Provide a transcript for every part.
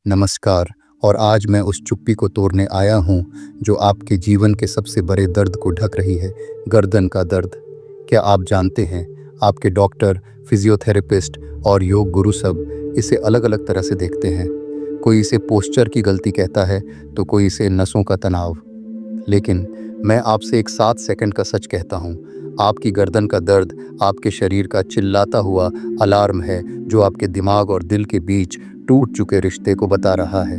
नमस्कार। और आज मैं उस चुप्पी को तोड़ने आया हूँ जो आपके जीवन के सबसे बड़े दर्द को ढक रही है, गर्दन का दर्द। क्या आप जानते हैं, आपके डॉक्टर, फिजियोथेरेपिस्ट और योग गुरु सब इसे अलग अलग तरह से देखते हैं। कोई इसे पोस्चर की गलती कहता है तो कोई इसे नसों का तनाव। लेकिन मैं आपसे एक 7 सेकंड का सच कहता हूँ, आपकी गर्दन का दर्द आपके शरीर का चिल्लाता हुआ अलार्म है जो आपके दिमाग और दिल के बीच टूट चुके रिश्ते को बता रहा है।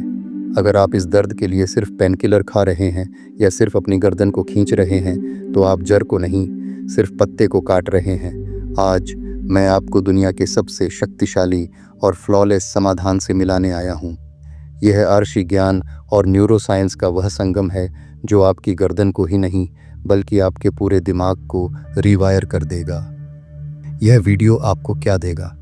अगर आप इस दर्द के लिए सिर्फ पेनकिलर खा रहे हैं या सिर्फ अपनी गर्दन को खींच रहे हैं, तो आप जड़ को नहीं, सिर्फ पत्ते को काट रहे हैं। आज मैं आपको दुनिया के सबसे शक्तिशाली और फ्लॉलेस समाधान से मिलाने आया हूँ। यह अर्शी ज्ञान और न्यूरोसाइंस का वह संगम है जो आपकी गर्दन को ही नहीं बल्कि आपके पूरे दिमाग को रिवायर कर देगा। यह वीडियो आपको क्या देगा?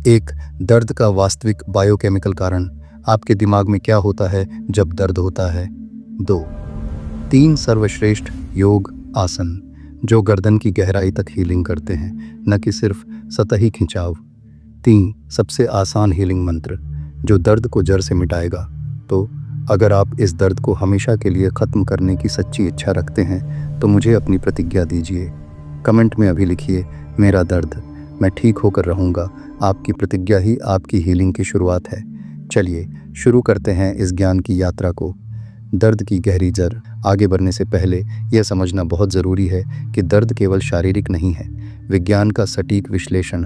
1. दर्द का वास्तविक बायोकेमिकल कारण, आपके दिमाग में क्या होता है जब दर्द होता है। 2. 3 सर्वश्रेष्ठ योग आसन जो गर्दन की गहराई तक हीलिंग करते हैं, न कि सिर्फ सतही खिंचाव। 3 सबसे आसान हीलिंग मंत्र जो दर्द को जड़ से मिटाएगा। तो अगर आप इस दर्द को हमेशा के लिए ख़त्म करने की सच्ची इच्छा रखते हैं तो मुझे अपनी प्रतिज्ञा दीजिए। कमेंट में अभी लिखिए, मेरा दर्द, मैं ठीक होकर रहूँगा। आपकी प्रतिज्ञा ही आपकी हीलिंग की शुरुआत है। चलिए शुरू करते हैं इस ज्ञान की यात्रा को। दर्द की गहरी जड़। आगे बढ़ने से पहले यह समझना बहुत ज़रूरी है कि दर्द केवल शारीरिक नहीं है। विज्ञान का सटीक विश्लेषण।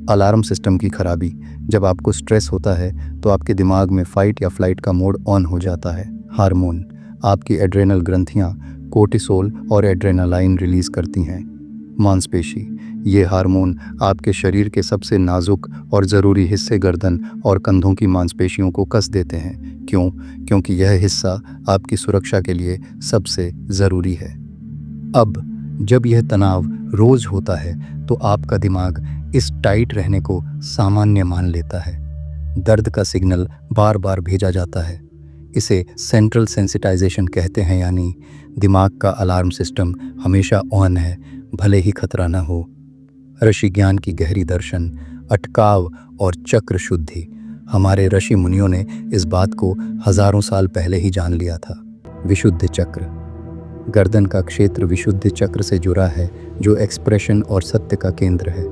अलार्म सिस्टम की खराबी। जब आपको स्ट्रेस होता है तो आपके दिमाग में फाइट या फ्लाइट का मोड ऑन हो जाता है। हार्मोन। आपकी एड्रेनल ग्रंथियाँ कोर्टिसोल और एड्रेनालाइन रिलीज़ करती हैं। मांसपेशी। ये हार्मोन आपके शरीर के सबसे नाजुक और ज़रूरी हिस्से गर्दन और कंधों की मांसपेशियों को कस देते हैं। क्यों? क्योंकि यह हिस्सा आपकी सुरक्षा के लिए सबसे ज़रूरी है। अब जब यह तनाव रोज़ होता है तो आपका दिमाग इस टाइट रहने को सामान्य मान लेता है। दर्द का सिग्नल बार बार भेजा जाता है। इसे सेंट्रल सेंसिटाइजेशन कहते हैं, यानी दिमाग का अलार्म सिस्टम हमेशा ऑन है, भले ही खतरा न हो। ऋषि ज्ञान की गहरी दर्शन, अटकाव और चक्र शुद्धि। हमारे ऋषि मुनियों ने इस बात को हजारों साल पहले ही जान लिया था। विशुद्ध चक्र। गर्दन का क्षेत्र विशुद्ध चक्र से जुड़ा है जो एक्सप्रेशन और सत्य का केंद्र है।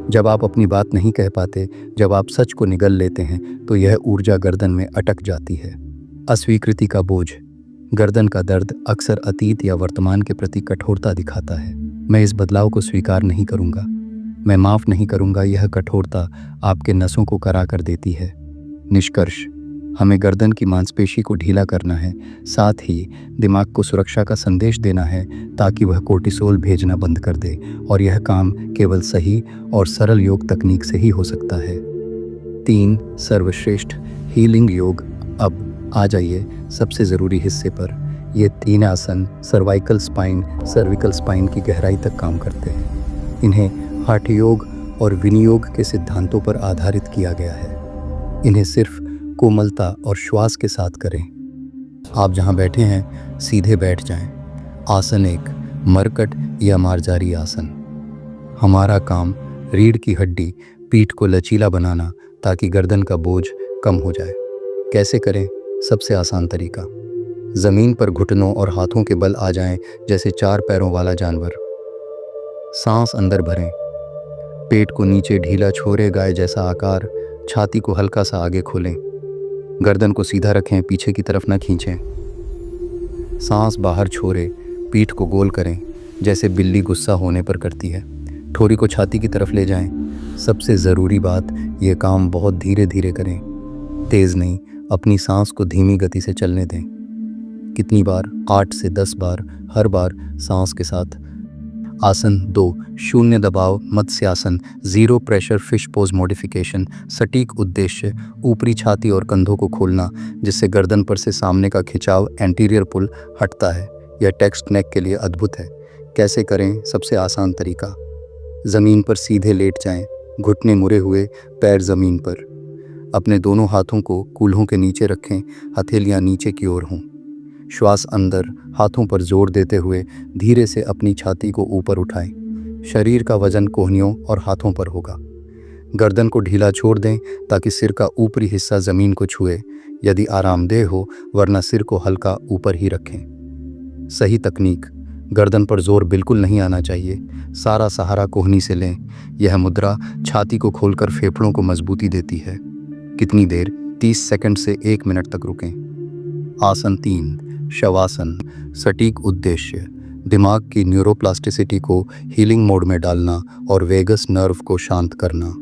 जब आप अपनी बात नहीं कह पाते, जब आप सच को निगल लेते हैं, तो यह ऊर्जा गर्दन में अटक जाती है। अस्वीकृति का बोझ। गर्दन का दर्द अक्सर अतीत या वर्तमान के प्रति कठोरता दिखाता है। मैं इस बदलाव को स्वीकार नहीं करूंगा, मैं माफ़ नहीं करूंगा। यह कठोरता आपके नसों को करा कर देती है। निष्कर्ष, हमें गर्दन की मांसपेशी को ढीला करना है, साथ ही दिमाग को सुरक्षा का संदेश देना है ताकि वह कोर्टिसोल भेजना बंद कर दे। और यह काम केवल सही और सरल योग तकनीक से ही हो सकता है। 3 सर्वश्रेष्ठ हीलिंग योग। अब आ जाइए सबसे ज़रूरी हिस्से पर। ये 3 आसन सर्वाइकल स्पाइन की गहराई तक काम करते हैं। इन्हें हठ योग और विनियोग के सिद्धांतों पर आधारित किया गया है। इन्हें सिर्फ कोमलता और श्वास के साथ करें। आप जहां बैठे हैं सीधे बैठ जाएं। आसन 1, मरकट या मार्जारी आसन। हमारा काम रीढ़ की हड्डी, पीठ को लचीला बनाना ताकि गर्दन का बोझ कम हो जाए। कैसे करें? सबसे आसान तरीका, ज़मीन पर घुटनों और हाथों के बल आ जाएं जैसे 4 पैरों वाला जानवर। सांस अंदर भरें, पेट को नीचे ढीला छोड़े गाय जैसा आकार, छाती को हल्का सा आगे खोलें। गर्दन को सीधा रखें, पीछे की तरफ न खींचें। सांस बाहर छोड़े, पीठ को गोल करें जैसे बिल्ली गुस्सा होने पर करती है। ठोरी को छाती की तरफ ले जाएं। सबसे ज़रूरी बात, ये काम बहुत धीरे धीरे करें, तेज़ नहीं। अपनी सांस को धीमी गति से चलने दें। कितनी बार? 8 से 10 बार, हर बार सांस के साथ। आसन 2, शून्य दबाव matsyasana, zero pressure fish pose modification. सटीक उद्देश्य, ऊपरी छाती और कंधों को खोलना जिससे गर्दन पर से सामने का खिंचाव एंटीरियर पुल हटता है। यह टेक्स्ट नेक के लिए अद्भुत है। कैसे करें? सबसे आसान तरीका, ज़मीन पर सीधे लेट जाएं, घुटने मुड़े हुए, पैर ज़मीन पर। अपने दोनों हाथों को कूल्हों के नीचे रखें, हथेलियां नीचे की ओर हों। श्वास अंदर, हाथों पर जोर देते हुए धीरे से अपनी छाती को ऊपर उठाएं। शरीर का वजन कोहनियों और हाथों पर होगा। गर्दन को ढीला छोड़ दें ताकि सिर का ऊपरी हिस्सा ज़मीन को छुए, यदि आरामदेह हो, वरना सिर को हल्का ऊपर ही रखें। सही तकनीक, गर्दन पर जोर बिल्कुल नहीं आना चाहिए। सारा सहारा कोहनी से लें। यह मुद्रा छाती को खोलकर फेफड़ों को मजबूती देती है। कितनी देर? 30 सेकंड से 1 मिनट तक रुकें। आसन 3, शवासन। सटीक उद्देश्य, दिमाग की न्यूरोप्लास्टिसिटी को हीलिंग मोड में डालना और वेगस नर्व को शांत करना।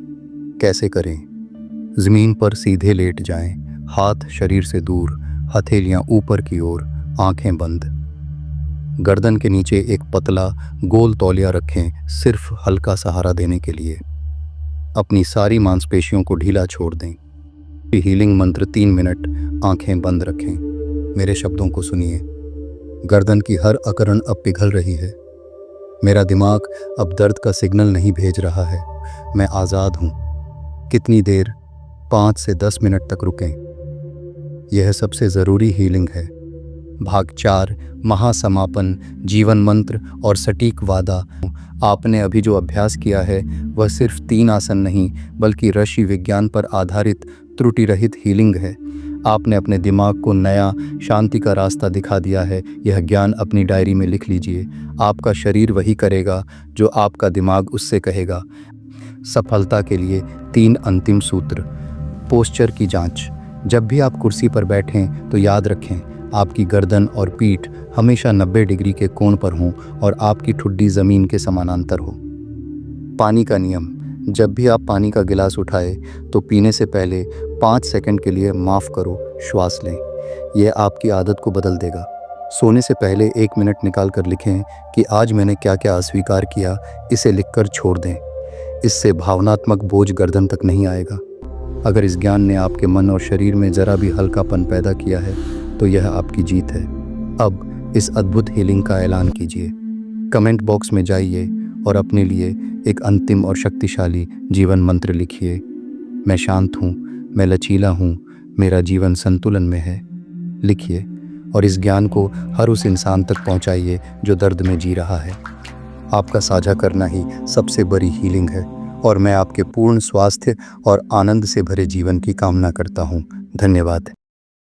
कैसे करें? ज़मीन पर सीधे लेट जाएं, हाथ शरीर से दूर, हथेलियां ऊपर की ओर, आंखें बंद। गर्दन के नीचे एक पतला गोल तौलिया रखें, सिर्फ हल्का सहारा देने के लिए। अपनी सारी मांसपेशियों को ढीला छोड़ दें। हीलिंग मंत्र 3 मिनट, आंखें बंद रखें। मेरे शब्दों को सुनिए। गर्दन की हर अकड़न अब पिघल रही है। मेरा दिमाग अब दर्द का सिग्नल नहीं भेज रहा है। मैं आज़ाद हूँ। कितनी देर? 5 से 10 मिनट तक रुकें। यह सबसे ज़रूरी हीलिंग है। भाग 4, महासमापन, जीवन मंत्र और सटीक वादा। आपने अभी जो अभ्यास किया है वह सिर्फ 3 आसन नहीं, बल्कि ऋषि विज्ञान पर आधारित त्रुटि रहित हीलिंग है। आपने अपने दिमाग को नया शांति का रास्ता दिखा दिया है। यह ज्ञान अपनी डायरी में लिख लीजिए। आपका शरीर वही करेगा जो आपका दिमाग उससे कहेगा। सफलता के लिए 3 अंतिम सूत्र। पोस्चर की जांच, जब भी आप कुर्सी पर बैठें तो याद रखें आपकी गर्दन और पीठ हमेशा 90 डिग्री के कोण पर हों और आपकी ठुड्डी ज़मीन के समानांतर हो। पानी का नियम, जब भी आप पानी का गिलास उठाएं तो पीने से पहले 5 सेकंड के लिए माफ़ करो श्वास लें। यह आपकी आदत को बदल देगा। सोने से पहले 1 मिनट निकाल कर लिखें कि आज मैंने क्या क्या अस्वीकार किया। इसे लिखकर छोड़ दें। इससे भावनात्मक बोझ गर्दन तक नहीं आएगा। अगर इस ज्ञान ने आपके मन और शरीर में ज़रा भी हल्कापन पैदा किया है तो यह आपकी जीत है। अब इस अद्भुत हीलिंग का ऐलान कीजिए। कमेंट बॉक्स में जाइए और अपने लिए एक अंतिम और शक्तिशाली जीवन मंत्र लिखिए। मैं शांत हूँ, मैं लचीला हूँ, मेरा जीवन संतुलन में है। लिखिए और इस ज्ञान को हर उस इंसान तक पहुँचाइए जो दर्द में जी रहा है। आपका साझा करना ही सबसे बड़ी हीलिंग है और मैं आपके पूर्ण स्वास्थ्य और आनंद से भरे जीवन की कामना करता हूँ। धन्यवाद।